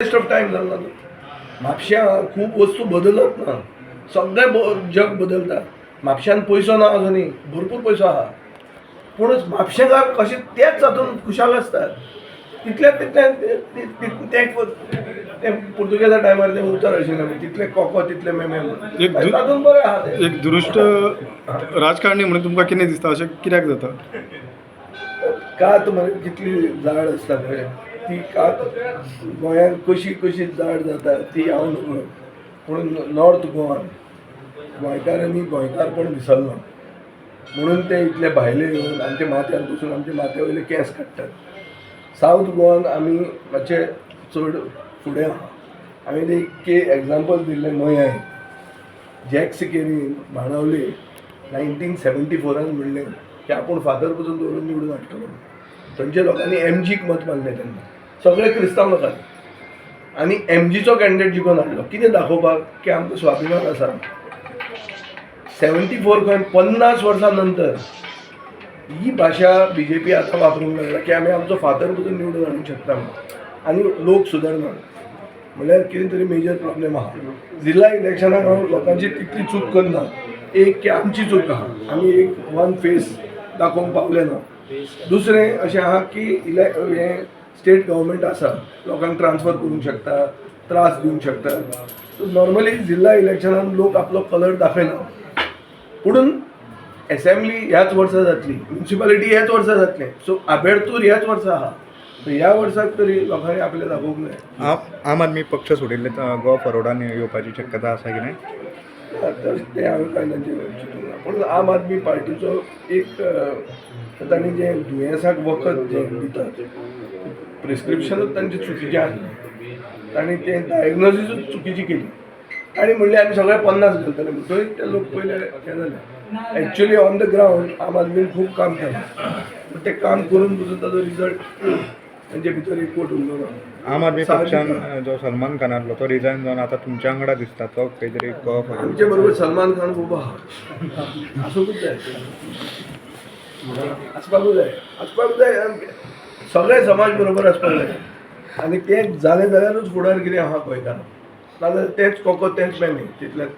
Waste of time जाल्लो म्हापश्यां खूब वस्तू बदलत ना, सगळें जग बदलता. म्हापश्यान पयसो ना आजुनी, भरपूर पयसो आहा, पूण म्हापशेकार कशें तेच जातून खुशाल आसतात. तितल्या ते पुर्तुगेजा टायमार ते उतर आशिल्ले तितले कोको तितले मेमे तातूंत बरें आहा ते. एक दुरुश्ट राजकारणी म्हणून तुमकां कितें दिसता, अशें कित्याक जाता? कात म्हणजे कितली झाड आसता पळय, ती कात गोंयांत कशी कशी झाड जाता ती हांव न्हू, पूण नॉर्थ गोवान गोंयकारांनी गोंयकारपण विसरलो म्हणून ते इतले भायले येवन आमच्या माथ्यार बसून आमच्या माथ्या वयले केंस काडटात. सावथ गोवान आमी मातशे चड फुडें आहा. हांवें एक एग्जाम्पल दिल्लें मयाय जॅक सिकेरीन बाणावले 1974 म्हणलें की आपूण फादर पसून दवरून निवडून हाडटलो. थंयच्या लोकांनी MGक मत मारलें तेन्ना, सगळे क्रिस्तांव लोकांनी, आनी MGचो कॅन्डिडेट जिखून हाडलो. कितें दाखोवपाक की आमकां स्वाभिमान आसा. 74 खंय 50 वर्सां नंतर ही भाशा BJP आतां वापरूंक लागला की आमी आमचो फादर पसून निवडून हाडूंक शकता म्हणून, आनी लोक सुदारना. म्हळ्यार कितें तरी मेजर प्रॉब्लेम आहा. जिल्हा इलेक्शनाक हांव लोकांची तितली चूक करना, एक की आमची चूक आहा, आमी एक वन फेस दाखोवंक पावले ना. दुसरें अशें आहा की हें स्टेट गव्हर्मेंट आसा, लोकांक ट्रान्सफर करूंक शकता, त्रास दिवंक शकता. सो नॉर्मली जिल्हा इलेक्शनान लोक आपलो कलर दाखयना, पुणून असेंब्ली ह्याच वर्सा जातली, म्युनिसिपालिटी ह्याच वर्सा जातलें, सो आबेडतूर ह्याच वर्सा आहा. ह्या वर्साक तरी लोकांनी आपलें दाखोवंक जाय. आम आदमी पक्ष सोडिल्ले गोवा फॉरवर्डान येवपाची शक्यता आसा की नाही? ते हांवें कांय चिंतूंक ना, पूण आम आदमी पार्टीचो एक तांणी जें दुयेंसाक वखद जें दितात प्रिस्क्रिप्शनूच तांचें चुकीचें आसलें. तांणी तें डायग्नोसीसूच चुकीची केली आनी म्हणलें आमी सगळे 50 घालतले. थंय ते लोक पयले हें जाले. एक्चुअली ऑन द ग्रावंड आम आदमीन खूब काम केलें, पूण तें काम करून पसून ताजो रिजल्ट तांचे भितर एक वोट उरलो ना. आम आदमी पक्षान जो सलमान खान आसलो तो रिजायन जावन आतां तुमच्या वांगडा दिसता, तो खंय तरी आमचे बरोबर सलमान खान खूब आहा, आसूंकूच जाय, आसपाकूच जाय. सगळे समाज बरोबर आसपाक जाय, आनी तें जालें जाल्यारूच फुडार कितें आहा गोंयकार, नाजाल्यार तेंच कोको तेंच मेमे तितलेंच.